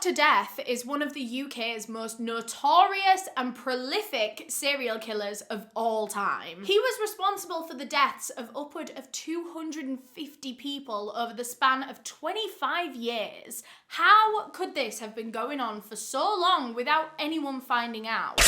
Dr. Death is one of the UK's most notorious and prolific serial killers of all time. He was responsible for the deaths of upward of 250 people over the span of 25 years. How could this have been going on for so long without anyone finding out?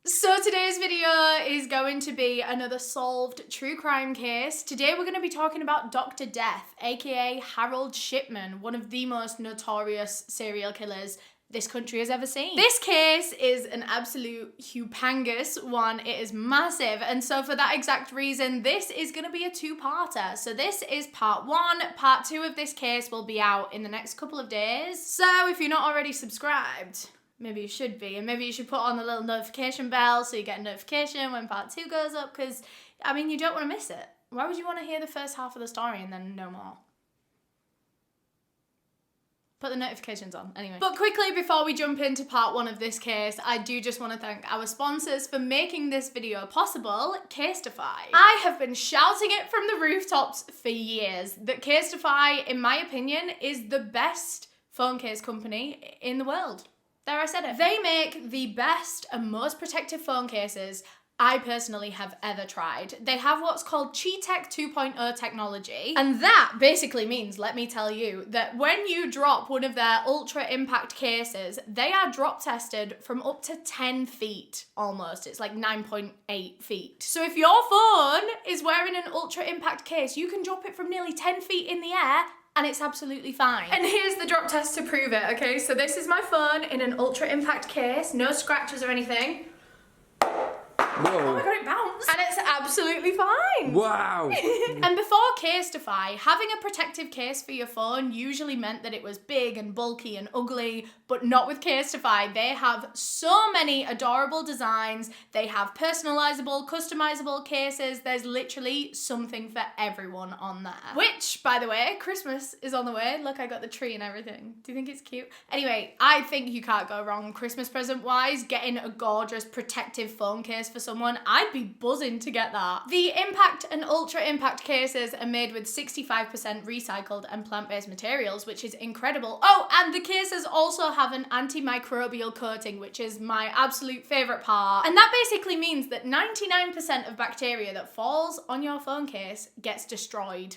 So today's video is going to be another solved true crime case. Today we're going to be talking about Dr. Death, aka Harold Shipman, one of the most notorious serial killers this country has ever seen. This case is an absolute humongous one. It is massive, and so for that exact reason, this is going to be a two-parter. So this is part one. Part two of this case will be out in the next couple of days. So if you're not already subscribed, maybe you should be, and maybe you should put on the little notification bell so you get a notification when part two goes up, because, I mean, you don't want to miss it. Why would you want to hear the first half of the story and then no more? Put the notifications on, anyway. But quickly, before we jump into part one of this case, I do just want to thank our sponsors for making this video possible, Casetify. I have been shouting it from the rooftops for years that Casetify, in my opinion, is the best phone case company in the world. There, I said it. They make the best and most protective phone cases I personally have ever tried. They have what's called Chi-Tech 2.0 technology, and that basically means, let me tell you, that when you drop one of their ultra impact cases, they are drop tested from up to 10 feet almost. It's like 9.8 feet. So if your phone is wearing an ultra impact case, you can drop it from nearly 10 feet in the air and it's absolutely fine. And here's the drop test to prove it, okay? So this is my phone in an ultra impact case, no scratches or anything. Whoa. Oh my god, it bounced. And it's absolutely fine. Wow. And before Casetify, having a protective case for your phone usually meant that it was big and bulky and ugly, but not with Casetify. They have so many adorable designs. They have personalizable, customizable cases. There's literally something for everyone on there. Which, by the way, Christmas is on the way. Look, I got the tree and everything. Do you think it's cute? Anyway, I think you can't go wrong Christmas present-wise getting a gorgeous protective phone case for someone. I'd be buzzing to get that. The impact and ultra impact cases are made with 65% recycled and plant-based materials, which is incredible. Oh, and the cases also have an antimicrobial coating, which is my absolute favorite part. And that basically means that 99% of bacteria that falls on your phone case gets destroyed.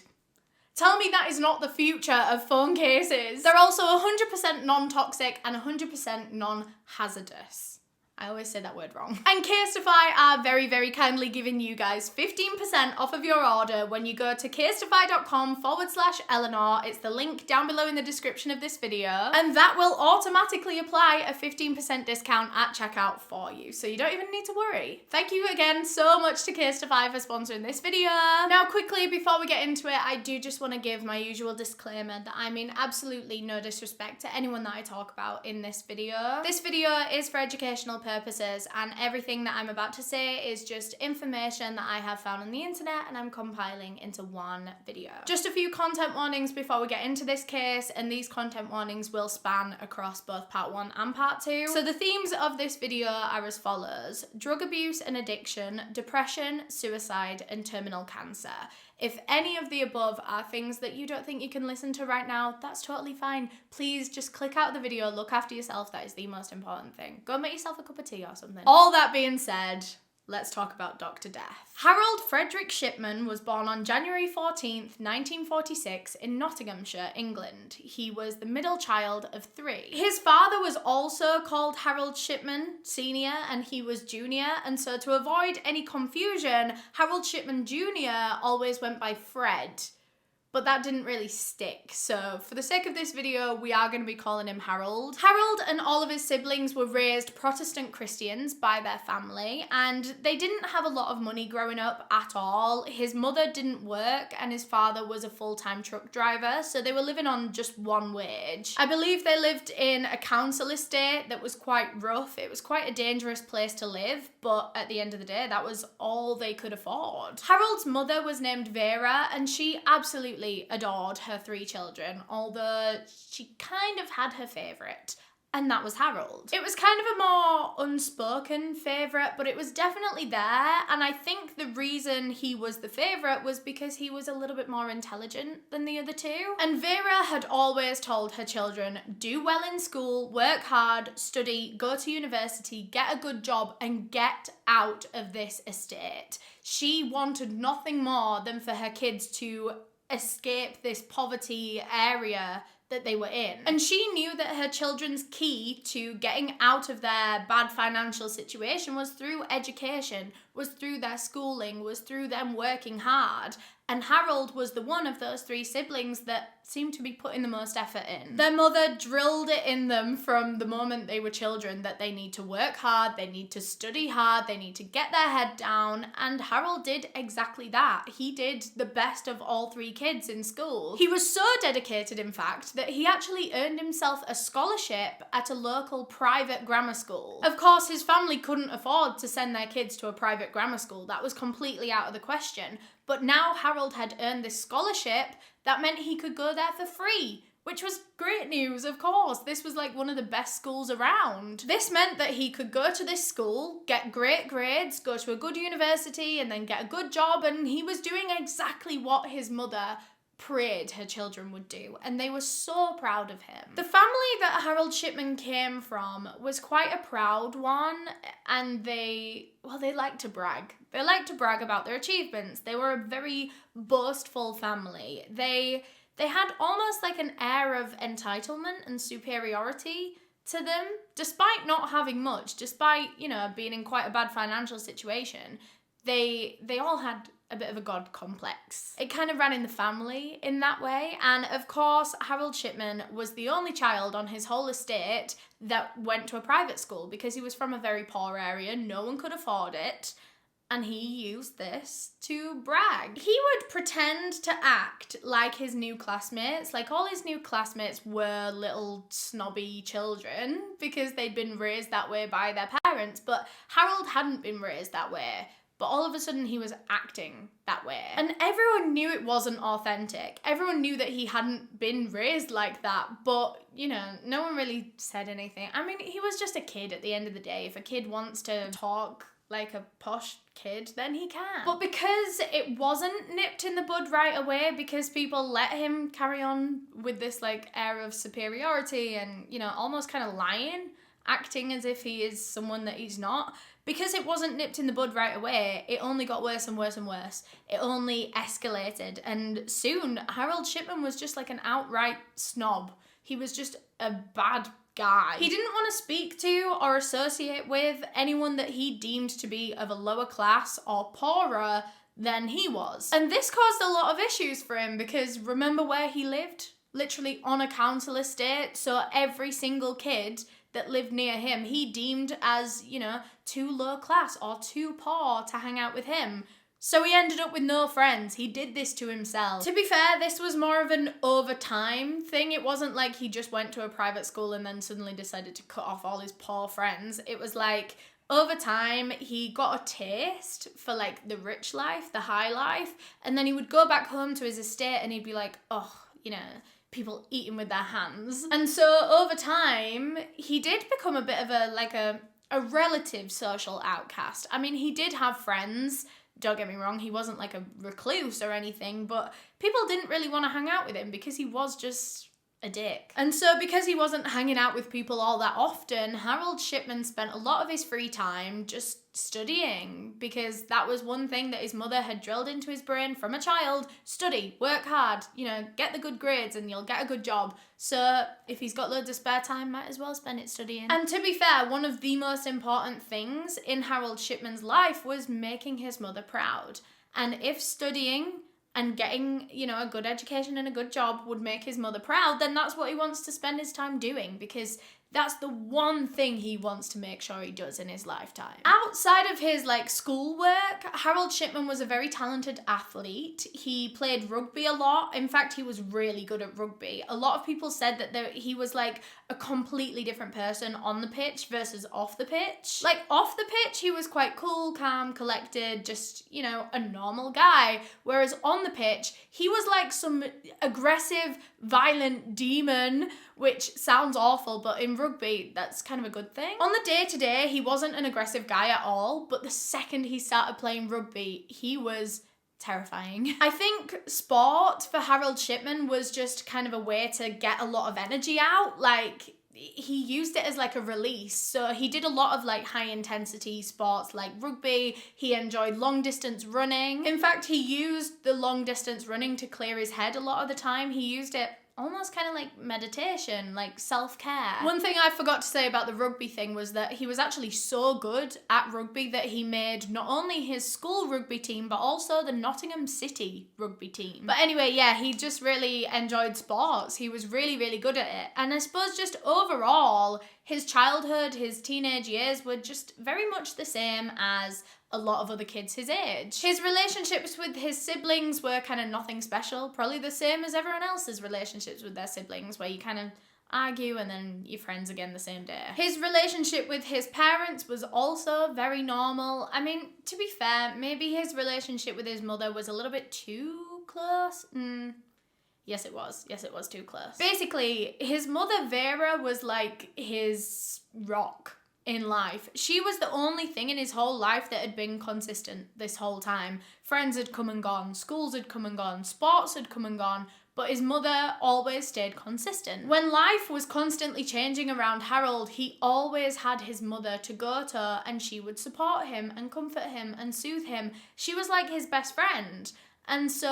Tell me that is not the future of phone cases. They're also 100% non-toxic and 100% non-hazardous. I always say that word wrong. And Casetify are very, very kindly giving you guys 15% off of your order when you go to casetify.com/Eleanor. It's the link down below in the description of this video. And that will automatically apply a 15% discount at checkout for you. So you don't even need to worry. Thank you again so much to Casetify for sponsoring this video. Now quickly, before we get into it, I do just want to give my usual disclaimer that I mean absolutely no disrespect to anyone that I talk about in this video. This video is for educational purposes, and everything that I'm about to say is just information that I have found on the internet and I'm compiling into one video. Just a few content warnings before we get into this case, and these content warnings will span across both part one and part two. So the themes of this video are as follows: drug abuse and addiction, depression, suicide, and terminal cancer. If any of the above are things that you don't think you can listen to right now, that's totally fine. Please just click out of the video, look after yourself. That is the most important thing. Go make yourself a cup of tea or something. All that being said, let's talk about Dr. Death. Harold Frederick Shipman was born on January 14th, 1946 in Nottinghamshire, England. He was the middle child of three. His father was also called Harold Shipman Sr. and he was junior, and so to avoid any confusion, Harold Shipman Jr. always went by Fred. But that didn't really stick, so for the sake of this video, we are going to be calling him Harold. Harold and all of his siblings were raised Protestant Christians by their family, and they didn't have a lot of money growing up at all. His mother didn't work, and his father was a full-time truck driver, so they were living on just one wage. I believe they lived in a council estate that was quite rough. It was quite a dangerous place to live, but at the end of the day, that was all they could afford. Harold's mother was named Vera, and she absolutely adored her three children, although she kind of had her favourite. and that was Harold. It was kind of a more unspoken favourite, but it was definitely there, and I think the reason he was the favourite was because he was a little bit more intelligent than the other two. And Vera had always told her children, do well in school, work hard, study, go to university, get a good job, and get out of this estate. She wanted nothing more than for her kids to escape this poverty area that they were in. And she knew that her children's key to getting out of their bad financial situation was through education, was through their schooling, was through them working hard. And Harold was the one of those three siblings that seemed to be putting the most effort in. Their mother drilled it in them from the moment they were children that they need to work hard, they need to study hard, they need to get their head down, and Harold did exactly that. He did the best of all three kids in school. He was so dedicated, in fact, that he actually earned himself a scholarship at a local private grammar school. Of course, his family couldn't afford to send their kids to a private grammar school. That was completely out of the question. But now Harold had earned this scholarship, that meant he could go there for free, which was great news, of course. This was like one of the best schools around. This meant that he could go to this school, get great grades, go to a good university, and then get a good job, and he was doing exactly what his mother prayed her children would do, and they were so proud of him. The family that Harold Shipman came from was quite a proud one, and they liked to brag. They liked to brag about their achievements. They were a very boastful family. They had almost like an air of entitlement and superiority to them, despite not having much, despite, being in quite a bad financial situation. They all had a bit of a god complex. It kind of ran in the family in that way, and of course Harold Shipman was the only child on his whole estate that went to a private school because he was from a very poor area, no one could afford it, and he used this to brag. He would pretend to act like his new classmates, like all his new classmates were little snobby children because they'd been raised that way by their parents, but Harold hadn't been raised that way. But all of a sudden he was acting that way. And everyone knew it wasn't authentic. Everyone knew that he hadn't been raised like that, but, no one really said anything. I mean, he was just a kid at the end of the day. If a kid wants to talk like a posh kid, then he can. But because it wasn't nipped in the bud right away, because people let him carry on with this, air of superiority and, almost kind of lying, acting as if he is someone that he's not, because it wasn't nipped in the bud right away, it only got worse and worse and worse. It only escalated, and soon Harold Shipman was just like an outright snob. He was just a bad guy. He didn't want to speak to or associate with anyone that he deemed to be of a lower class or poorer than he was. And this caused a lot of issues for him, because remember where he lived? Literally on a council estate, so every single kid that lived near him, he deemed as, too low class or too poor to hang out with him. So he ended up with no friends. He did this to himself. To be fair, this was more of an over time thing. It wasn't like he just went to a private school and then suddenly decided to cut off all his poor friends. It was like, over time, he got a taste for the rich life, the high life, and then he would go back home to his estate and he'd be like, people eating with their hands. And so over time, he did become a bit of a relative social outcast. I mean, he did have friends, don't get me wrong, he wasn't like a recluse or anything, but people didn't really want to hang out with him because he was just a dick. And so because he wasn't hanging out with people all that often, Harold Shipman spent a lot of his free time just studying, because that was one thing that his mother had drilled into his brain from a child. Study, work hard, get the good grades and you'll get a good job. So if he's got loads of spare time, might as well spend it studying. And to be fair, one of the most important things in Harold Shipman's life was making his mother proud. And if studying and getting, a good education and a good job would make his mother proud, then that's what he wants to spend his time doing, because that's the one thing he wants to make sure he does in his lifetime. Outside of his schoolwork, Harold Shipman was a very talented athlete. He played rugby a lot. In fact, he was really good at rugby. A lot of people said that he was a completely different person on the pitch versus off the pitch. Off the pitch, he was quite cool, calm, collected, just, a normal guy. Whereas on on the pitch, he was like some aggressive, violent demon, which sounds awful, but in rugby, that's kind of a good thing. On the day-to-day, he wasn't an aggressive guy at all, but the second he started playing rugby, he was terrifying. I think sport for Harold Shipman was just kind of a way to get a lot of energy out. Like, he used it as like a release. So he did a lot of like high intensity sports like rugby. He enjoyed long distance running. In fact, he used the long distance running to clear his head a lot of the time. He used it almost kind of like meditation, like self-care. One thing I forgot to say about the rugby thing was that he was actually so good at rugby that he made not only his school rugby team, but also the Nottingham City rugby team. But anyway, yeah, he just really enjoyed sports. He was really, really good at it. And I suppose just overall, his childhood, his teenage years were just very much the same as a lot of other kids his age. His relationships with his siblings were kind of nothing special, probably the same as everyone else's relationships with their siblings, where you kind of argue and then you're friends again the same day. His relationship with his parents was also very normal. I mean, to be fair, maybe his relationship with his mother was a little bit too close. Yes, it was. Yes, it was too close. Basically, his mother Vera was like his rock in life. She was the only thing in his whole life that had been consistent this whole time. Friends had come and gone, schools had come and gone, sports had come and gone, but his mother always stayed consistent. When life was constantly changing around Harold, he always had his mother to go to, and she would support him and comfort him and soothe him. She was like his best friend. And so,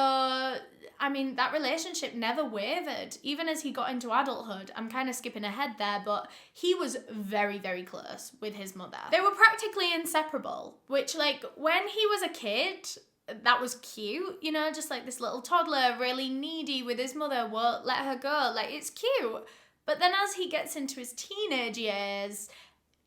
I mean, that relationship never wavered, even as he got into adulthood. I'm kind of skipping ahead there, but he was very, very close with his mother. They were practically inseparable, which, like, when he was a kid, that was cute, you know, just like this little toddler, really needy with his mother, won't let her go. Like, it's cute. But then as he gets into his teenage years,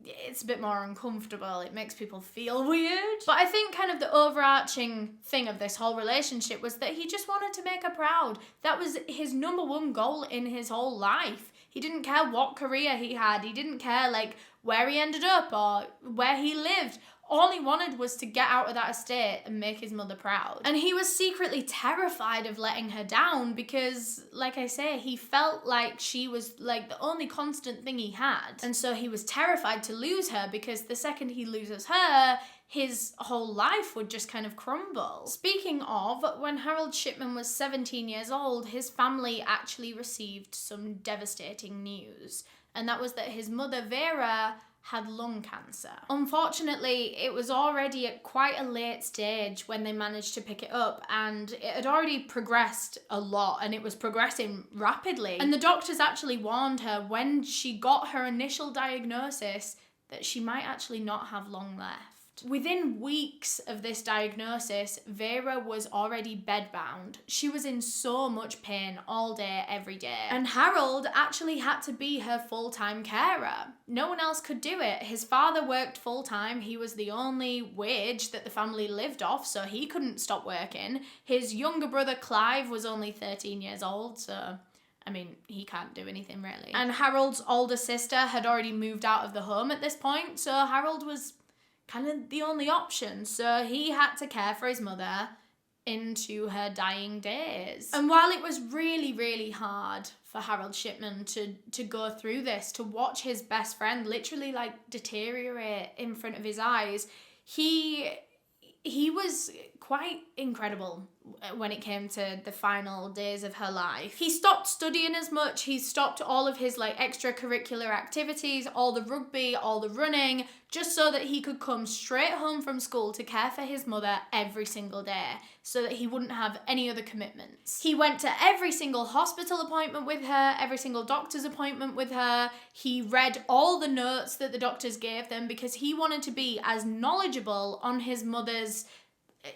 it's a bit more uncomfortable. It makes people feel weird. But I think kind of the overarching thing of this whole relationship was that he just wanted to make her proud. That was his number one goal in his whole life. He didn't care what career he had. He didn't care like where he ended up or where he lived. All he wanted was to get out of that estate and make his mother proud. And he was secretly terrified of letting her down because, like I say, he felt like she was like the only constant thing he had. And so he was terrified to lose her because the second he loses her, his whole life would just kind of crumble. Speaking of, when Harold Shipman was 17 years old, his family actually received some devastating news. And that was that his mother, Vera, had lung cancer. Unfortunately, it was already at quite a late stage when they managed to pick it up, and it had already progressed a lot, and it was progressing rapidly. And the doctors actually warned her when she got her initial diagnosis that she might actually not have long left. Within weeks of this diagnosis, Vera was already bedbound. She was in so much pain all day, every day. And Harold actually had to be her full-time carer. No one else could do it. His father worked full-time. He was the only wage that the family lived off, so he couldn't stop working. His younger brother Clive was only 13 years old, so I mean, he can't do anything really. And Harold's older sister had already moved out of the home at this point, so Harold was kind of the only option. So he had to care for his mother into her dying days. And while it was really, really hard for Harold Shipman to go through this, to watch his best friend literally like deteriorate in front of his eyes, he was quite incredible when it came to the final days of her life. He stopped studying as much. He stopped all of his like extracurricular activities, all the rugby, all the running, just so that he could come straight home from school to care for his mother every single day, so that he wouldn't have any other commitments. He went to every single hospital appointment with her, every single doctor's appointment with her. He read all the notes that the doctors gave them because he wanted to be as knowledgeable on his mother's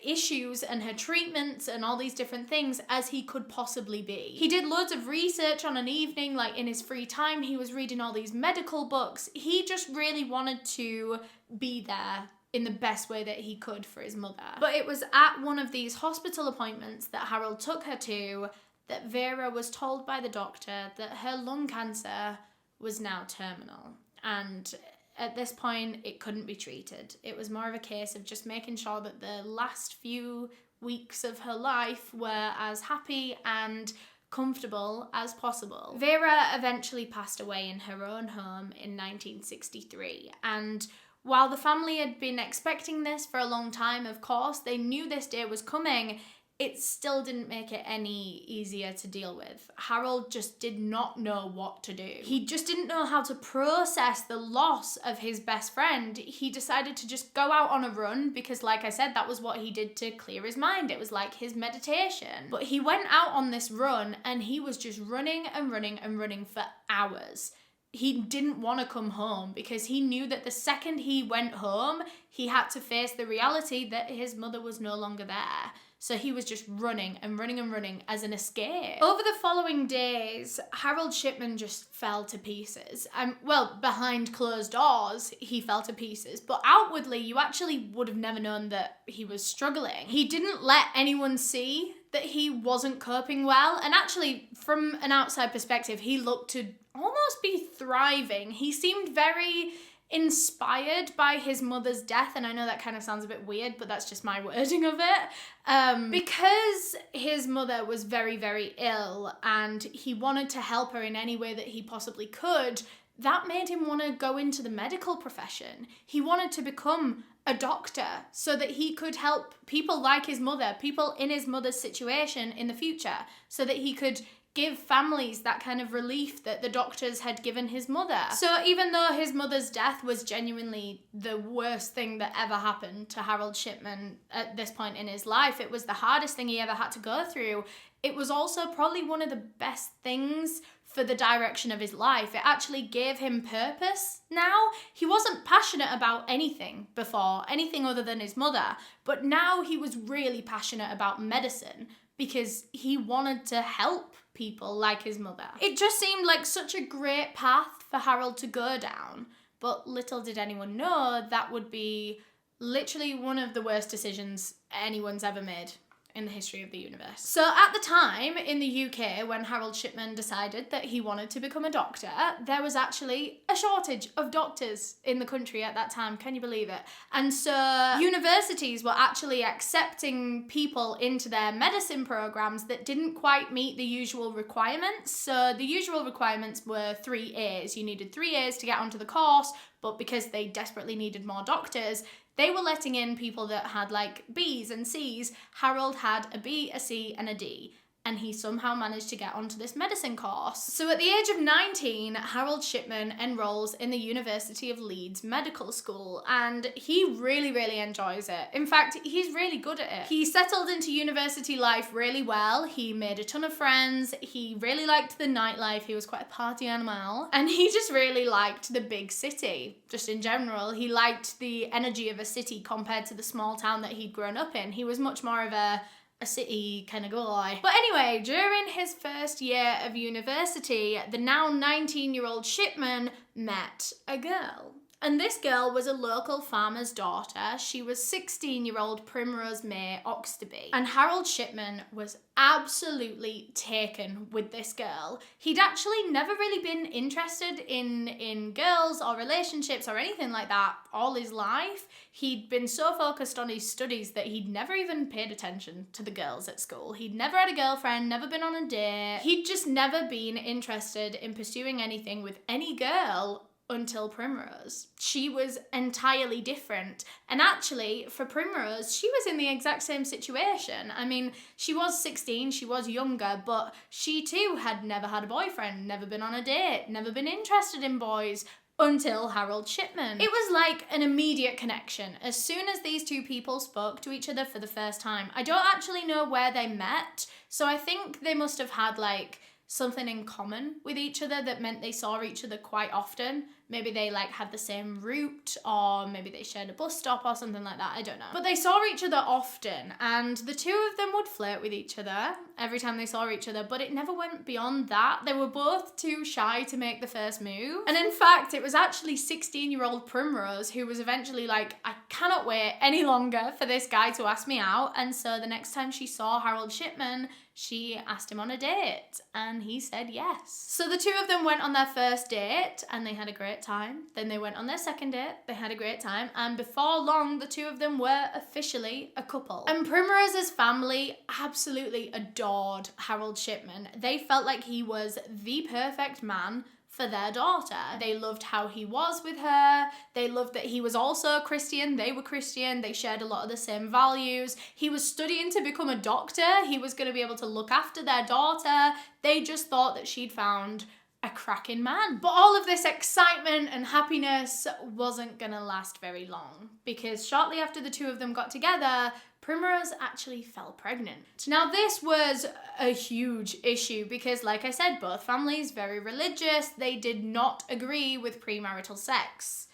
issues and her treatments and all these different things as he could possibly be. He did loads of research on an evening, like in his free time. He was reading all these medical books. He just really wanted to be there in the best way that he could for his mother. But it was at one of these hospital appointments that Harold took her to that Vera was told by the doctor that her lung cancer was now terminal. And at this point, it couldn't be treated. It was more of a case of just making sure that the last few weeks of her life were as happy and comfortable as possible. Vera eventually passed away in her own home in 1963, and while the family had been expecting this for a long time, of course, they knew this day was coming, it still didn't make it any easier to deal with. Harold just did not know what to do. He just didn't know how to process the loss of his best friend. He decided to just go out on a run because, like I said, that was what he did to clear his mind. It was like his meditation. But he went out on this run and he was just running and running and running for hours. He didn't want to come home because he knew that the second he went home, he had to face the reality that his mother was no longer there. So he was just running and running and running as an escape. Over the following days, Harold Shipman just fell to pieces. Well, behind closed doors, he fell to pieces. But outwardly, you actually would have never known that he was struggling. He didn't let anyone see that he wasn't coping well. And actually, from an outside perspective, he looked to almost be thriving. He seemed very inspired by his mother's death, and I know that kind of sounds a bit weird, but that's just my wording of it. Because his mother was very, very ill and he wanted to help her in any way that he possibly could, that made him want to go into the medical profession. He wanted to become a doctor so that he could help people like his mother, people in his mother's situation in the future, so that he could give families that kind of relief that the doctors had given his mother. So even though his mother's death was genuinely the worst thing that ever happened to Harold Shipman at this point in his life, it was the hardest thing he ever had to go through, it was also probably one of the best things for the direction of his life. It actually gave him purpose now. He wasn't passionate about anything before, anything other than his mother, but now he was really passionate about medicine because he wanted to help people like his mother. It just seemed like such a great path for Harold to go down, but little did anyone know that would be literally one of the worst decisions anyone's ever made in the history of the universe. So at the time in the UK, when Harold Shipman decided that he wanted to become a doctor, there was actually a shortage of doctors in the country at that time. Can you believe it? And so universities were actually accepting people into their medicine programs that didn't quite meet the usual requirements. So the usual requirements were 3 A's. You needed 3 A's to get onto the course, but because they desperately needed more doctors, they were letting in people that had like B's and C's. Harold had a B, a C, and a D, and he somehow managed to get onto this medicine course. So at the age of 19, Harold Shipman enrolls in the University of Leeds Medical School, and he really, really enjoys it. In fact, he's really good at it. He settled into university life really well. He made a ton of friends. He really liked the nightlife. He was quite a party animal, and he just really liked the big city. Just in general, he liked the energy of a city compared to the small town that he'd grown up in. He was much more of a city kind of guy. But anyway, during his first year of university, the now 19-year-old Shipman met a girl. And this girl was a local farmer's daughter. She was 16-year-old Primrose May Oxterby. And Harold Shipman was absolutely taken with this girl. He'd actually never really been interested in girls or relationships or anything like that all his life. He'd been so focused on his studies that he'd never even paid attention to the girls at school. He'd never had a girlfriend, never been on a date. He'd just never been interested in pursuing anything with any girl until Primrose. She was entirely different. And actually, for Primrose, she was in the exact same situation. I mean, she was 16, she was younger, but she too had never had a boyfriend, never been on a date, never been interested in boys until Harold Shipman. It was like an immediate connection. As soon as these two people spoke to each other for the first time, I don't actually know where they met, so I think they must have had like something in common with each other that meant they saw each other quite often. Maybe they like had the same route, or maybe they shared a bus stop or something like that, I don't know. But they saw each other often, and the two of them would flirt with each other every time they saw each other, but it never went beyond that. They were both too shy to make the first move. And in fact, it was actually 16-year-old Primrose who was eventually like, I cannot wait any longer for this guy to ask me out. And so the next time she saw Harold Shipman, She asked him on a date and he said yes. So the two of them went on their first date and they had a great time. Then they went on their second date, they had a great time, and before long the two of them were officially a couple. And Primrose's family absolutely adored Harold Shipman. They felt like he was the perfect man for their daughter. They loved how he was with her. They loved that he was also Christian. They were Christian. They shared a lot of the same values. He was studying to become a doctor. He was going to be able to look after their daughter. They just thought that she'd found a cracking man. But all of this excitement and happiness wasn't gonna last very long, because shortly after the two of them got together, Primrose actually fell pregnant. Now this was a huge issue because, like I said, both families very religious. They did not agree with premarital sex.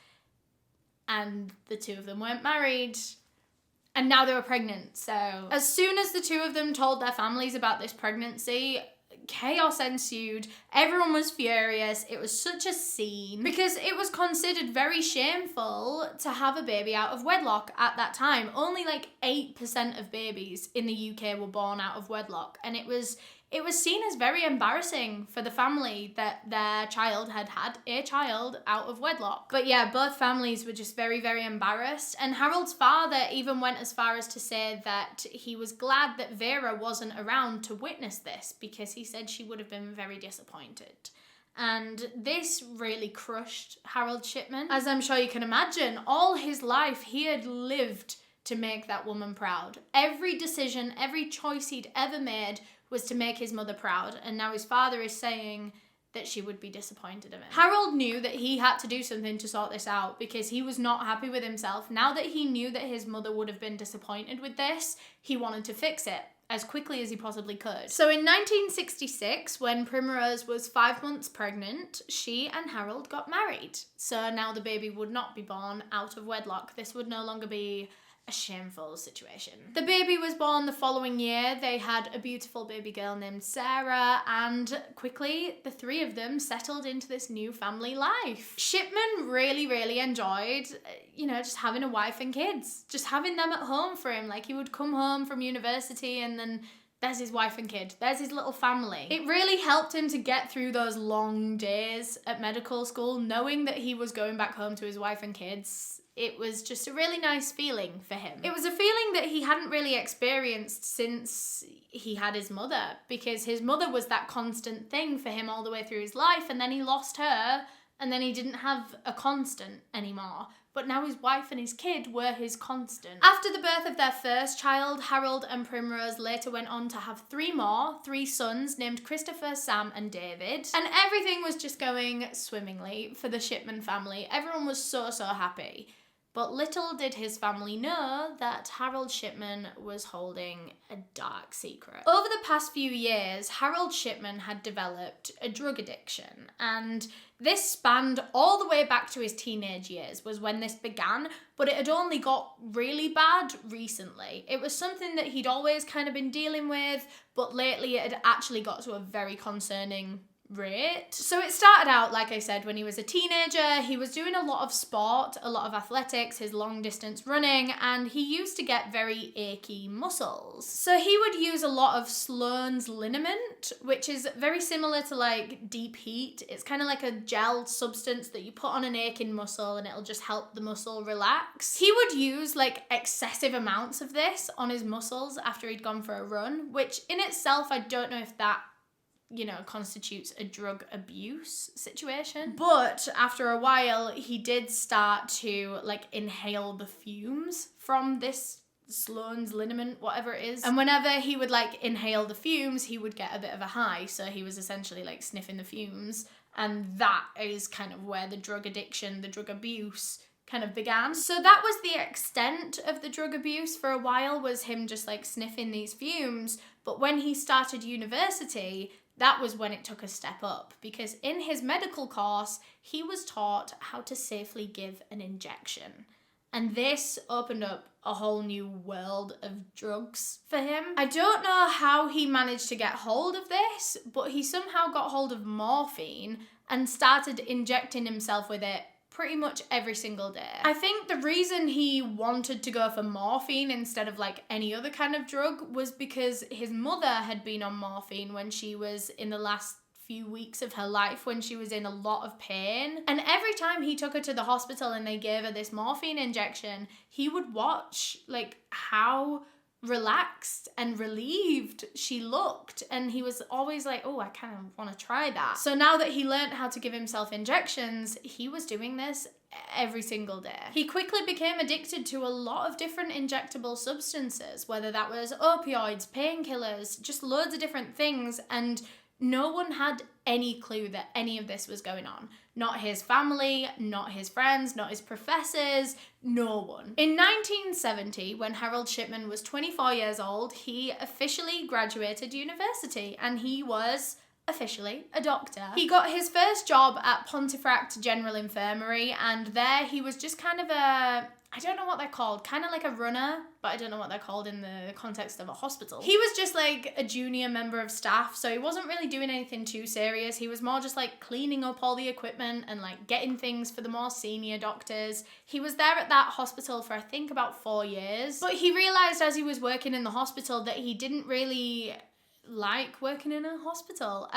And the two of them weren't married. And now they were pregnant. So as soon as the two of them told their families about this pregnancy, chaos ensued. Everyone was furious. It was such a scene because it was considered very shameful to have a baby out of wedlock at that time. Only like 8% of babies in the UK were born out of wedlock, and it was seen as very embarrassing for the family that their child had a child out of wedlock. But yeah, both families were just very, very embarrassed. And Harold's father even went as far as to say that he was glad that Vera wasn't around to witness this, because he said she would have been very disappointed. And this really crushed Harold Shipman. As I'm sure you can imagine, all his life he had lived to make that woman proud. Every decision, every choice he'd ever made was to make his mother proud, and now his father is saying that she would be disappointed in him. Harold knew that he had to do something to sort this out because he was not happy with himself. Now that he knew that his mother would have been disappointed with this, he wanted to fix it as quickly as he possibly could. So in 1966, when Primrose was 5 months pregnant, she and Harold got married. So now the baby would not be born out of wedlock. This would no longer be a shameful situation. The baby was born the following year. They had a beautiful baby girl named Sarah, and quickly the three of them settled into this new family life. Shipman really, really enjoyed, just having a wife and kids, just having them at home for him. Like, he would come home from university and then there's his wife and kid. There's his little family. It really helped him to get through those long days at medical school, knowing that he was going back home to his wife and kids. It was just a really nice feeling for him. It was a feeling that he hadn't really experienced since he had his mother, because his mother was that constant thing for him all the way through his life, and then he lost her, and then he didn't have a constant anymore. But now his wife and his kid were his constant. After the birth of their first child, Harold and Primrose later went on to have three sons named Christopher, Sam and David. And everything was just going swimmingly for the Shipman family. Everyone was so happy. But little did his family know that Harold Shipman was holding a dark secret. Over the past few years, Harold Shipman had developed a drug addiction, and this spanned all the way back to his teenage years was when this began, but it had only got really bad recently. It was something that he'd always kind of been dealing with, but lately it had actually got to a very concerning rate. So it started out, like I said, when he was a teenager. He was doing a lot of sport, a lot of athletics, his long distance running, and he used to get very achy muscles. So he would use a lot of Sloan's liniment, which is very similar to like deep heat. It's kind of like a gel substance that you put on an aching muscle and it'll just help the muscle relax. He would use like excessive amounts of this on his muscles after he'd gone for a run, which in itself, I don't know if that constitutes a drug abuse situation. But after a while, he did start to like inhale the fumes from this Sloan's liniment, whatever it is. And whenever he would like inhale the fumes, he would get a bit of a high. So he was essentially like sniffing the fumes. And that is kind of where the drug addiction, the drug abuse kind of began. So that was the extent of the drug abuse for a while, was him just like sniffing these fumes. But when he started university, that was when it took a step up, because in his medical course, he was taught how to safely give an injection. And this opened up a whole new world of drugs for him. I don't know how he managed to get hold of this, but he somehow got hold of morphine and started injecting himself with it pretty much every single day. I think the reason he wanted to go for morphine instead of like any other kind of drug was because his mother had been on morphine when she was in the last few weeks of her life, when she was in a lot of pain. And every time he took her to the hospital and they gave her this morphine injection, he would watch like how relaxed and relieved she looked, and he was always like, oh, I kind of want to try that. So now that he learned how to give himself injections, he was doing this every single day. He quickly became addicted to a lot of different injectable substances, whether that was opioids, painkillers, just loads of different things, and no one had any clue that any of this was going on. Not his family, not his friends, not his professors, no one. In 1970, when Harold Shipman was 24 years old, he officially graduated university, and he was officially a doctor. He got his first job at Pontefract General Infirmary, and there he was just kind of I don't know what they're called, kind of like a runner, but I don't know what they're called in the context of a hospital. He was just like a junior member of staff, so he wasn't really doing anything too serious. He was more just like cleaning up all the equipment and like getting things for the more senior doctors. He was there at that hospital for I think about 4 years, but he realized as he was working in the hospital that he didn't really like working in a hospital.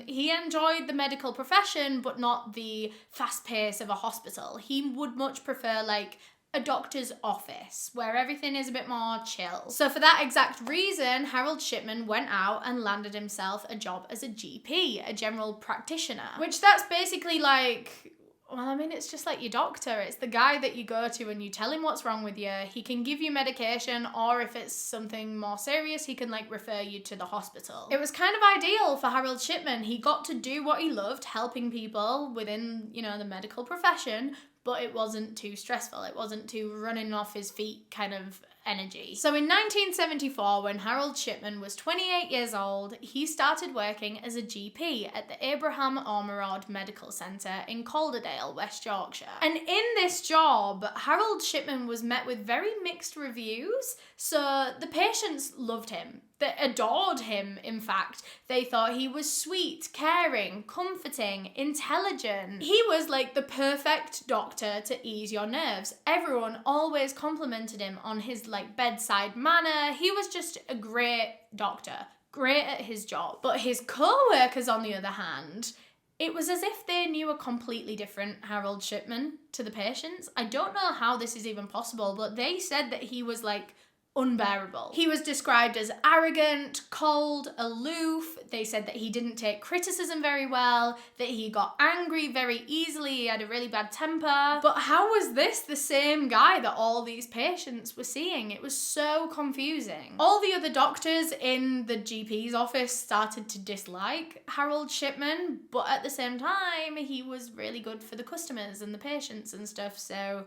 He enjoyed the medical profession, but not the fast pace of a hospital. He would much prefer like a doctor's office where everything is a bit more chill. So for that exact reason, Harold Shipman went out and landed himself a job as a GP, a general practitioner, which that's basically like, well, I mean, it's just like your doctor. It's the guy that you go to and you tell him what's wrong with you. He can give you medication, or if it's something more serious, he can like refer you to the hospital. It was kind of ideal for Harold Shipman. He got to do what he loved, helping people within, you know, the medical profession, but it wasn't too stressful. It wasn't too running off his feet kind of energy. So in 1974, when Harold Shipman was 28 years old, he started working as a GP at the Abraham Ormerod Medical Centre in Calderdale, West Yorkshire. And in this job, Harold Shipman was met with very mixed reviews. So the patients loved him. They adored him, in fact. They thought he was sweet, caring, comforting, intelligent. He was like the perfect doctor to ease your nerves. Everyone always complimented him on his like bedside manner. He was just a great doctor, great at his job. But his co-workers, on the other hand, it was as if they knew a completely different Harold Shipman to the patients. I don't know how this is even possible, but they said that he was like unbearable. He was described as arrogant, cold, aloof. They said that he didn't take criticism very well, that he got angry very easily, he had a really bad temper. But how was this the same guy that all these patients were seeing? It was so confusing. All the other doctors in the GP's office started to dislike Harold Shipman, but at the same time, he was really good for the customers and the patients and stuff, so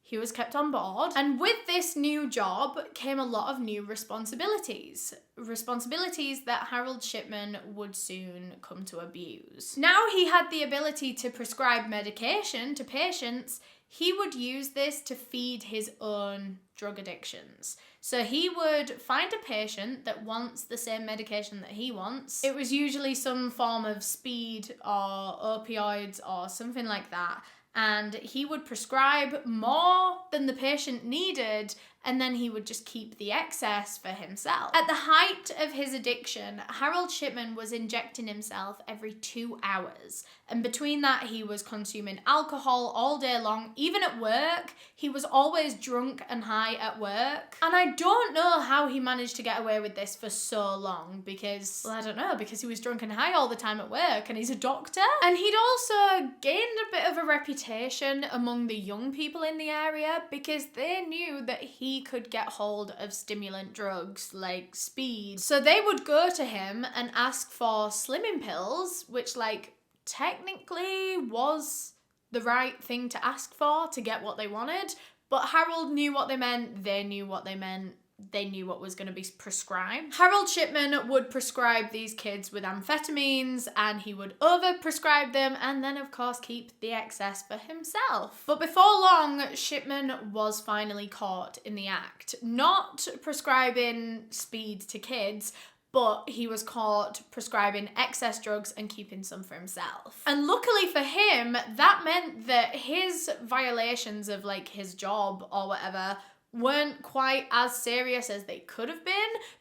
he was kept on board. And with this new job came a lot of new responsibilities. Responsibilities that Harold Shipman would soon come to abuse. Now he had the ability to prescribe medication to patients. He would use this to feed his own drug addictions. So he would find a patient that wants the same medication that he wants. It was usually some form of speed or opioids or something like that. And he would prescribe more than the patient needed, and then he would just keep the excess for himself. At the height of his addiction, Harold Shipman was injecting himself every 2 hours. And between that, he was consuming alcohol all day long. Even at work, he was always drunk and high at work. And I don't know how he managed to get away with this for so long because, well, I don't know, because he was drunk and high all the time at work and he's a doctor. And he'd also gained a bit of a reputation among the young people in the area because they knew that he could get hold of stimulant drugs like speed. So they would go to him and ask for slimming pills, which like technically was the right thing to ask for to get what they wanted, but Harold knew what they meant, they knew what they meant, they knew what was going to be prescribed. Harold Shipman would prescribe these kids with amphetamines and he would over-prescribe them and then of course keep the excess for himself. But before long, Shipman was finally caught in the act. Not prescribing speed to kids, but he was caught prescribing excess drugs and keeping some for himself. And luckily for him, that meant that his violations of like his job or whatever weren't quite as serious as they could have been,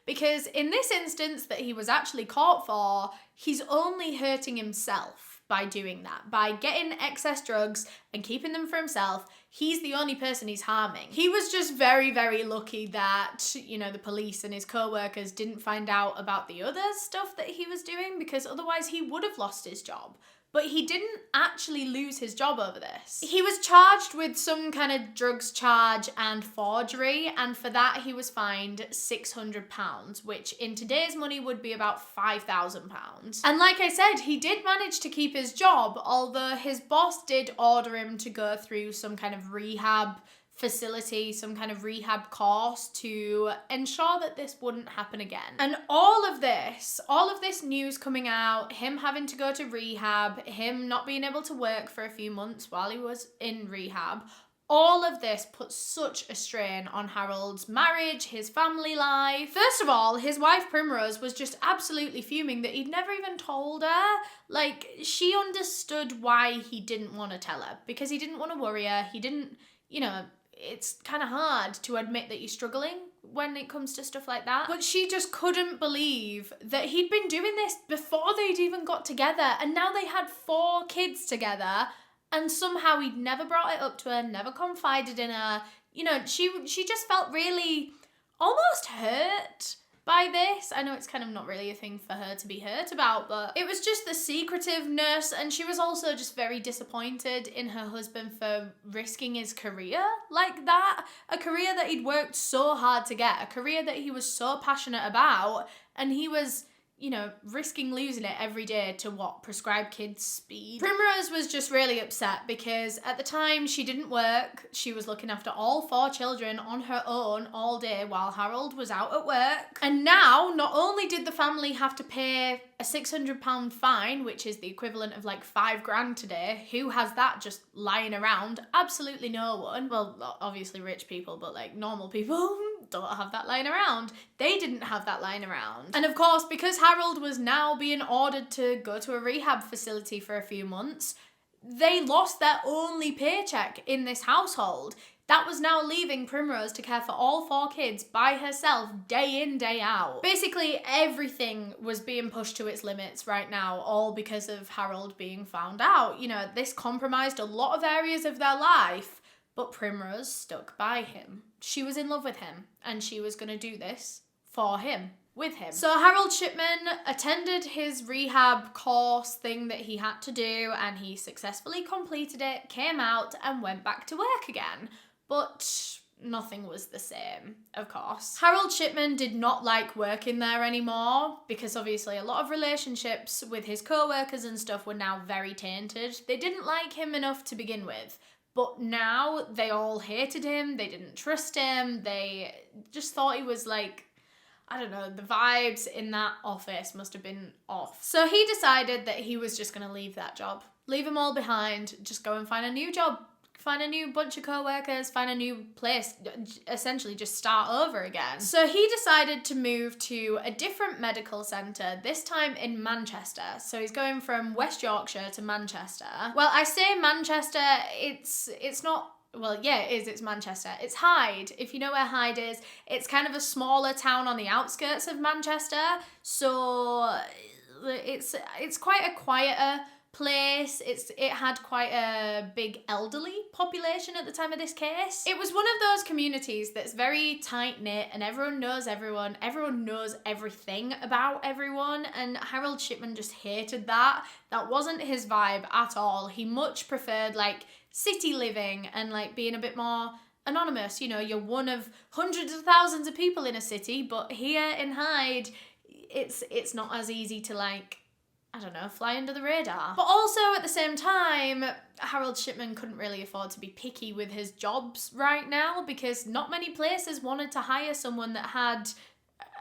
because in this instance that he was actually caught for, he's only hurting himself by doing that. By getting excess drugs and keeping them for himself, he's the only person he's harming. He was just very, very lucky that, you know, the police and his co-workers didn't find out about the other stuff that he was doing, because otherwise he would have lost his job. But he didn't actually lose his job over this. He was charged with some kind of drugs charge and forgery, and for that he was fined £600, which in today's money would be about £5,000. And like I said, he did manage to keep his job, although his boss did order him to go through some kind of rehab facility, some kind of rehab course to ensure that this wouldn't happen again. And all of this news coming out, him having to go to rehab, him not being able to work for a few months while he was in rehab, all of this put such a strain on Harold's marriage, his family life. First of all, his wife Primrose was just absolutely fuming that he'd never even told her. Like, she understood why he didn't want to tell her, because he didn't want to worry her. He didn't, you know, it's kind of hard to admit that you're struggling when it comes to stuff like that. But she just couldn't believe that he'd been doing this before they'd even got together, and now they had 4 kids together, and somehow he'd never brought it up to her, never confided in her. You know, she just felt really almost hurt by this. I know it's kind of not really a thing for her to be hurt about, but it was just the secretiveness, and she was also just very disappointed in her husband for risking his career like that. A career that he'd worked so hard to get, a career that he was so passionate about, and he was, you know, risking losing it every day to what? Prescribed kids speed? Primrose was just really upset because at the time she didn't work. She was looking after all 4 children on her own all day while Harold was out at work. And now, not only did the family have to pay a £600 fine, which is the equivalent of like $5,000 today. Who has that just lying around? Absolutely no one. Well, obviously rich people, but like normal people don't have that lying around. They didn't have that lying around. And of course, because Harold was now being ordered to go to a rehab facility for a few months, they lost their only paycheck in this household. That was now leaving Primrose to care for all 4 kids by herself, day in, day out. Basically, everything was being pushed to its limits right now, all because of Harold being found out. You know, this compromised a lot of areas of their life, but Primrose stuck by him. She was in love with him, and she was going to do this for him, with him. So Harold Shipman attended his rehab course thing that he had to do, and he successfully completed it, came out, and went back to work again. But nothing was the same, of course. Harold Shipman did not like working there anymore because obviously a lot of relationships with his co-workers and stuff were now very tainted. They didn't like him enough to begin with, but now they all hated him, they didn't trust him, they just thought he was like, I don't know, the vibes in that office must have been off. So he decided that he was just going to leave that job. Leave them all behind, just go and find a new job. Find a new bunch of co-workers, find a new place, essentially just start over again. So he decided to move to a different medical centre, this time in Manchester. So he's going from West Yorkshire to Manchester. Well, I say Manchester, it's not, well, yeah, it is, it's Manchester. It's Hyde, if you know where Hyde is. It's kind of a smaller town on the outskirts of Manchester, so it's quite a quieter place. It had quite a big elderly population at the time of this case. It was one of those communities that's very tight-knit and everyone knows everyone knows everything about everyone, and Harold Shipman just hated that. That wasn't his vibe at all. He much preferred like city living and like being a bit more anonymous. You know, you're one of hundreds of thousands of people in a city, but here in Hyde it's not as easy to like, I don't know, fly under the radar. But also at the same time, Harold Shipman couldn't really afford to be picky with his jobs right now because not many places wanted to hire someone that had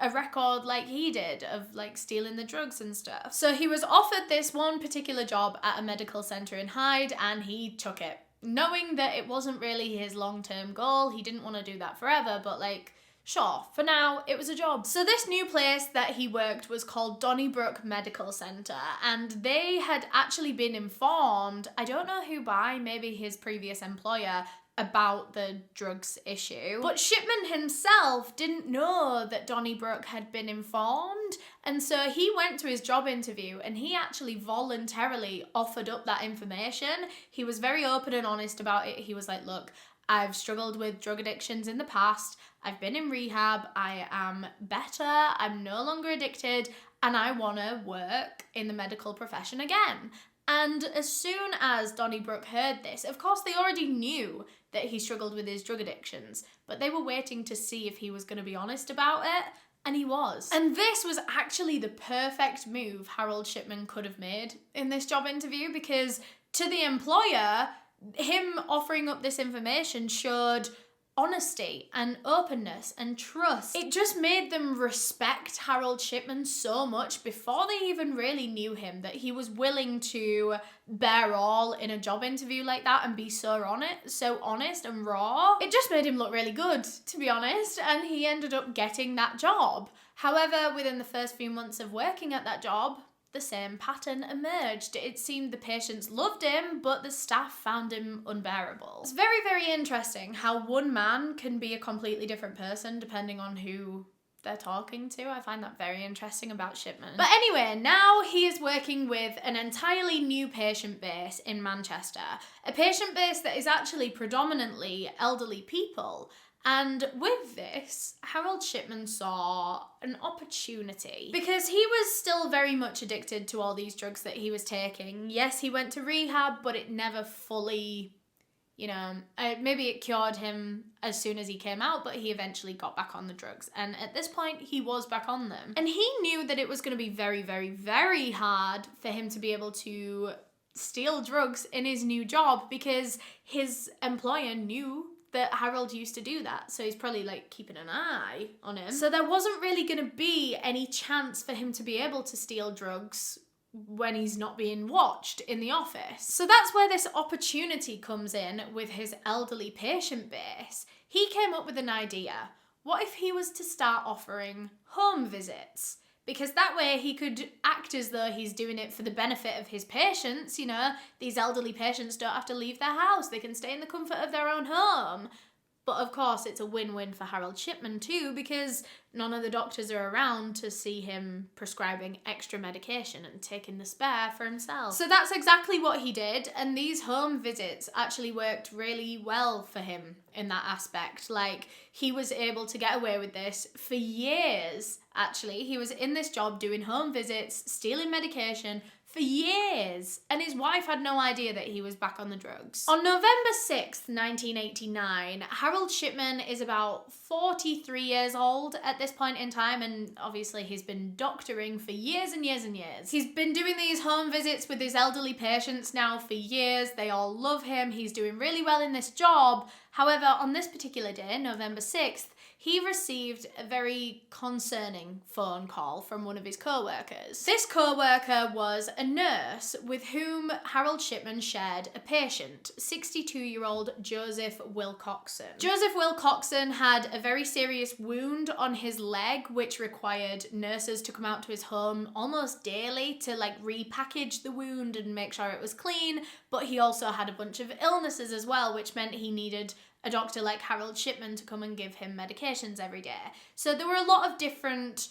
a record like he did of like stealing the drugs and stuff. So he was offered this one particular job at a medical centre in Hyde and he took it, knowing that it wasn't really his long-term goal. He didn't want to do that forever, but like Sure, for now, it was a job. So this new place that he worked was called Donnybrook Medical Centre, and they had actually been informed, I don't know who by, maybe his previous employer, about the drugs issue. But Shipman himself didn't know that Donnybrook had been informed, and so he went to his job interview and he actually voluntarily offered up that information. He was very open and honest about it. He was like, look, I've struggled with drug addictions in the past. I've been in rehab. I am better. I'm no longer addicted. And I want to work in the medical profession again. And as soon as Donnybrook heard this, of course they already knew that he struggled with his drug addictions, but they were waiting to see if he was going to be honest about it. And he was. And this was actually the perfect move Harold Shipman could have made in this job interview, because to the employer, him offering up this information showed honesty and openness and trust. It just made them respect Harold Shipman so much before they even really knew him, that he was willing to bear all in a job interview like that and be so honest and raw. It just made him look really good, to be honest, and he ended up getting that job. However, within the first few months of working at that job, the same pattern emerged. It seemed the patients loved him, but the staff found him unbearable. It's very, very interesting how one man can be a completely different person depending on who they're talking to. I find that very interesting about Shipman. But anyway, now he is working with an entirely new patient base in Manchester. A patient base that is actually predominantly elderly people. And with this, Harold Shipman saw an opportunity, because he was still very much addicted to all these drugs that he was taking. Yes, he went to rehab, but it never fully, maybe it cured him as soon as he came out, but he eventually got back on the drugs. And at this point, he was back on them. And he knew that it was going to be very, very, very hard for him to be able to steal drugs in his new job, because his employer knew that Harold used to do that, so he's probably keeping an eye on him. So there wasn't really going to be any chance for him to be able to steal drugs when he's not being watched in the office. So that's where this opportunity comes in with his elderly patient base. He came up with an idea. What if he was to start offering home visits? Because that way he could act as though he's doing it for the benefit of his patients. These elderly patients don't have to leave their house. They can stay in the comfort of their own home. But of course, it's a win-win for Harold Shipman too, because none of the doctors are around to see him prescribing extra medication and taking the spare for himself. So that's exactly what he did, and these home visits actually worked really well for him in that aspect. He was able to get away with this for years, actually. He was in this job doing home visits, stealing medication, for years, and his wife had no idea that he was back on the drugs. On November 6th, 1989, Harold Shipman is about 43 years old at this point in time, and obviously he's been doctoring for years and years and years. He's been doing these home visits with his elderly patients now for years. They all love him. He's doing really well in this job. However, on this particular day, November 6th, he received a very concerning phone call from one of his co-workers. This co-worker was a nurse with whom Harold Shipman shared a patient, 62-year-old Joseph Wilcoxon. Joseph Wilcoxon had a very serious wound on his leg, which required nurses to come out to his home almost daily to repackage the wound and make sure it was clean, but he also had a bunch of illnesses as well, which meant he needed a doctor like Harold Shipman to come and give him medications every day. So there were a lot of different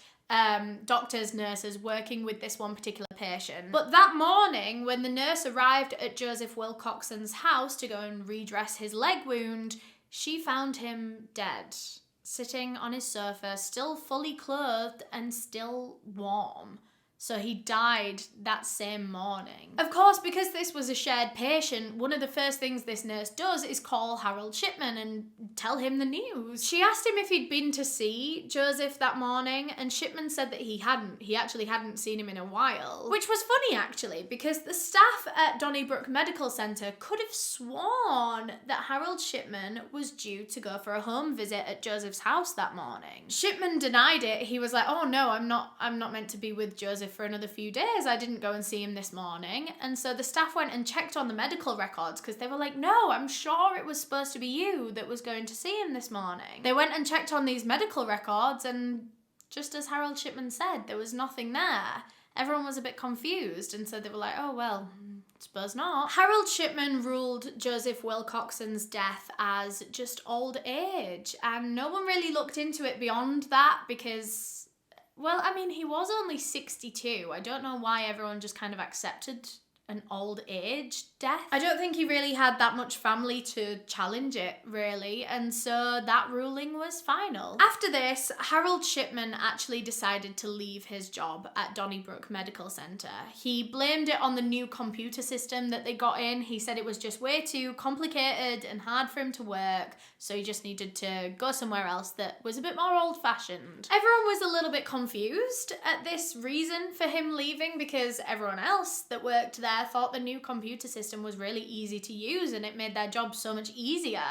doctors, nurses working with this one particular patient. But that morning, when the nurse arrived at Joseph Wilcoxon's house to go and redress his leg wound, she found him dead, sitting on his sofa, still fully clothed and still warm. So he died that same morning. Of course, because this was a shared patient, one of the first things this nurse does is call Harold Shipman and tell him the news. She asked him if he'd been to see Joseph that morning, and Shipman said that he hadn't. He actually hadn't seen him in a while. Which was funny, actually, because the staff at Donnybrook Medical Centre could have sworn that Harold Shipman was due to go for a home visit at Joseph's house that morning. Shipman denied it. He was like, oh no, I'm not meant to be with Joseph for another few days. I didn't go and see him this morning. And so the staff went and checked on the medical records because they were like, no, I'm sure it was supposed to be you that was going to see him this morning. They went and checked on these medical records, and just as Harold Shipman said, there was nothing there. Everyone was a bit confused, and so they were like, oh, well, suppose not. Harold Shipman ruled Joseph Wilcoxon's death as just old age, and no one really looked into it beyond that because, well, I mean, he was only 62. I don't know why everyone just kind of accepted an old age death. I don't think he really had that much family to challenge it, really, and so that ruling was final. After this, Harold Shipman actually decided to leave his job at Donnybrook Medical Centre. He blamed it on the new computer system that they got in. He said it was just way too complicated and hard for him to work, so he just needed to go somewhere else that was a bit more old-fashioned. Everyone was a little bit confused at this reason for him leaving because everyone else that worked there thought the new computer system was really easy to use and it made their job so much easier.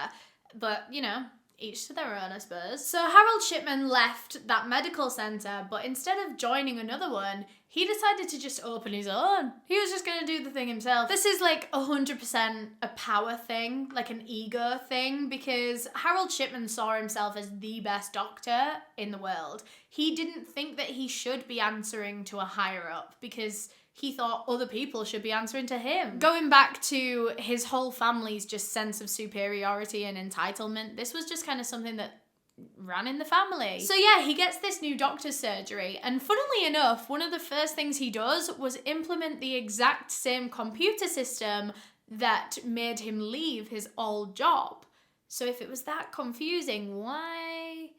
But, you know, each to their own, I suppose. So Harold Shipman left that medical centre, but instead of joining another one, he decided to just open his own. He was just gonna do the thing himself. This is like 100% a power thing, like an ego thing, because Harold Shipman saw himself as the best doctor in the world. He didn't think that he should be answering to a higher up because he thought other people should be answering to him. Going back to his whole family's just sense of superiority and entitlement, this was just kind of something that ran in the family. So yeah, he gets this new doctor's surgery, and funnily enough, one of the first things he does was implement the exact same computer system that made him leave his old job. So if it was that confusing, why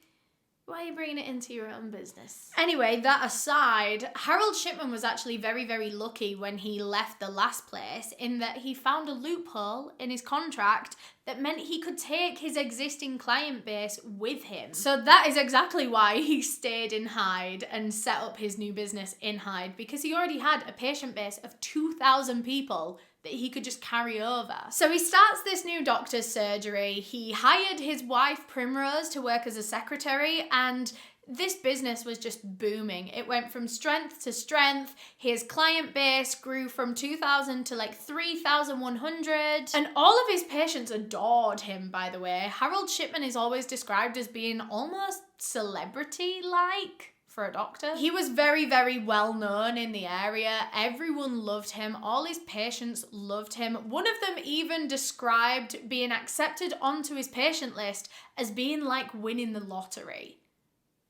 are you bringing it into your own business? Anyway, that aside, Harold Shipman was actually very, very lucky when he left the last place in that he found a loophole in his contract that meant he could take his existing client base with him. So that is exactly why he stayed in Hyde and set up his new business in Hyde, because he already had a patient base of 2,000 people that he could just carry over. So he starts this new doctor's surgery. He hired his wife Primrose to work as a secretary, and this business was just booming. It went from strength to strength. His client base grew from 2,000 to like 3,100. And all of his patients adored him, by the way. Harold Shipman is always described as being almost celebrity-like for a doctor. He was very, very well known in the area. Everyone loved him. All his patients loved him. One of them even described being accepted onto his patient list as being like winning the lottery.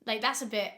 Like, that's a bit,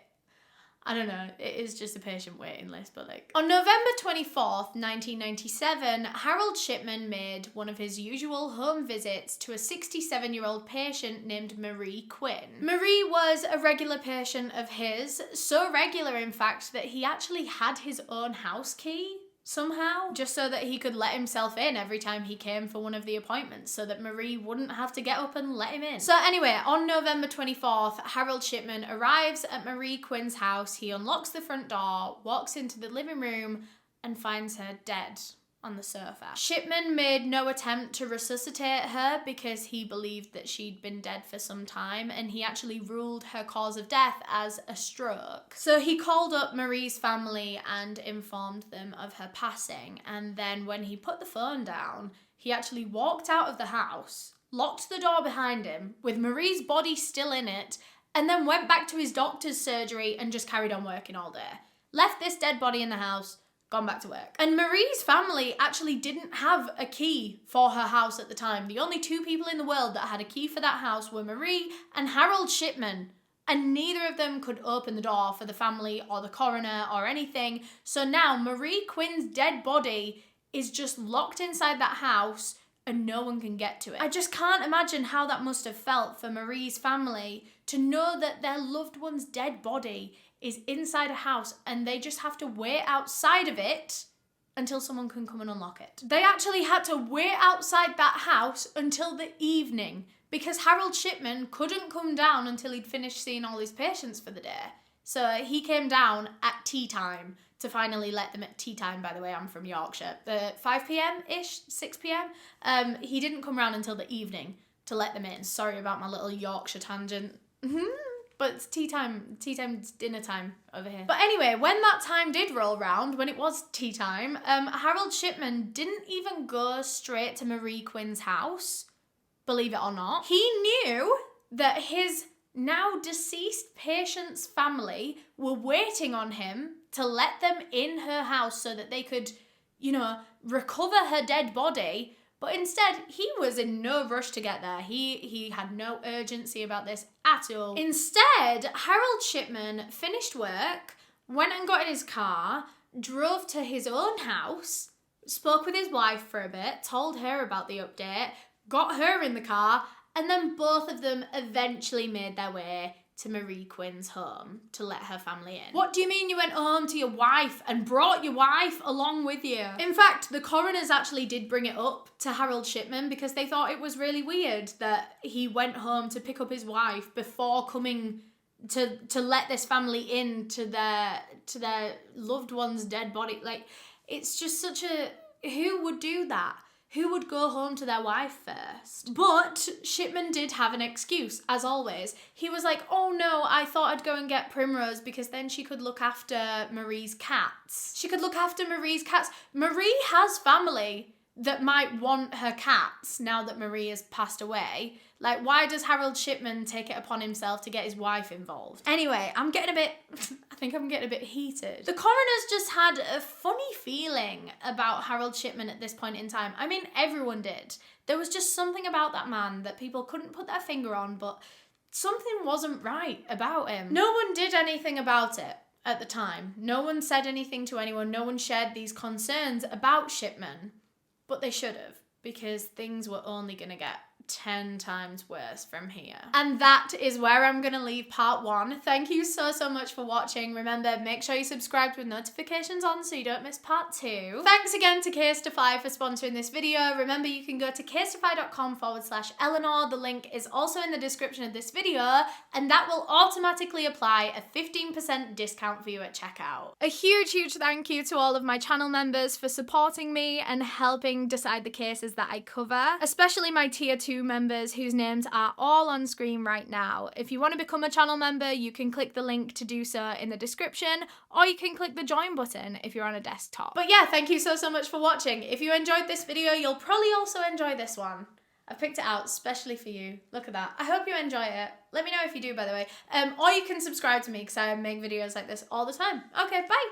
I don't know, it is just a patient waiting list, but like. On November 24th, 1997, Harold Shipman made one of his usual home visits to a 67-year-old patient named Marie Quinn. Marie was a regular patient of his, so regular in fact that he actually had his own house key somehow, just so that he could let himself in every time he came for one of the appointments, so that Marie wouldn't have to get up and let him in. So anyway, on November 24th, Harold Shipman arrives at Marie Quinn's house. He unlocks the front door, walks into the living room, and finds her dead on the sofa. Shipman made no attempt to resuscitate her because he believed that she'd been dead for some time, and he actually ruled her cause of death as a stroke. So he called up Marie's family and informed them of her passing, and then when he put the phone down, he actually walked out of the house, locked the door behind him with Marie's body still in it, and then went back to his doctor's surgery and just carried on working all day. Left this dead body in the house, gone back to work. And Marie's family actually didn't have a key for her house at the time. The only two people in the world that had a key for that house were Marie and Harold Shipman, and neither of them could open the door for the family or the coroner or anything. So now Marie Quinn's dead body is just locked inside that house and no one can get to it. I just can't imagine how that must have felt for Marie's family to know that their loved one's dead body is inside a house and they just have to wait outside of it until someone can come and unlock it. They actually had to wait outside that house until the evening because Harold Shipman couldn't come down until he'd finished seeing all his patients for the day. So he came down at tea time to finally let them at tea time, by the way, I'm from Yorkshire, 5 p.m-ish, 6 p.m. He didn't come round until the evening to let them in. Sorry about my little Yorkshire tangent. But it's tea time, dinner time over here. But anyway, when that time did roll round, when it was tea time, Harold Shipman didn't even go straight to Marie Quinn's house, believe it or not. He knew that his now deceased patient's family were waiting on him to let them in her house so that they could, you know, recover her dead body. But instead, he was in no rush to get there. He had no urgency about this at all. Instead, Harold Shipman finished work, went and got in his car, drove to his own house, spoke with his wife for a bit, told her about the update, got her in the car, and then both of them eventually made their way to Marie Quinn's home to let her family in. What do you mean you went home to your wife and brought your wife along with you? In fact, the coroners actually did bring it up to Harold Shipman because they thought it was really weird that he went home to pick up his wife before coming to let this family in to their loved one's dead body. Like, it's just such a... Who would do that? Who would go home to their wife first? But Shipman did have an excuse, as always. He was like, oh no, I thought I'd go and get Primrose because then she could look after Marie's cats. She could look after Marie's cats. Marie has family that might want her cats now that Marie has passed away. Like, why does Harold Shipman take it upon himself to get his wife involved? Anyway, I think I'm getting a bit heated. The coroners just had a funny feeling about Harold Shipman at this point in time. I mean, everyone did. There was just something about that man that people couldn't put their finger on, but something wasn't right about him. No one did anything about it at the time. No one said anything to anyone. No one shared these concerns about Shipman. But they should have, because things were only going to get 10 times worse from here. And that is where I'm gonna leave part 1. Thank you so much for watching. Remember, make sure you subscribe with notifications on so you don't miss part 2. Thanks again to K-Stify for sponsoring this video. Remember, you can go to kstify.com/Eleanor. The link is also in the description of this video, and that will automatically apply a 15% discount for you at checkout. A huge thank you to all of my channel members for supporting me and helping decide the cases that I cover, especially my tier 2 members whose names are all on screen right now. If you want to become a channel member, you can click the link to do so in the description, or you can click the join button if you're on a desktop. But yeah, thank you so much for watching. If you enjoyed this video, you'll probably also enjoy this one. I've picked it out specially for you. Look at that. I hope you enjoy it. Let me know if you do, by the way. Or you can subscribe to me because I make videos like this all the time. Okay, bye!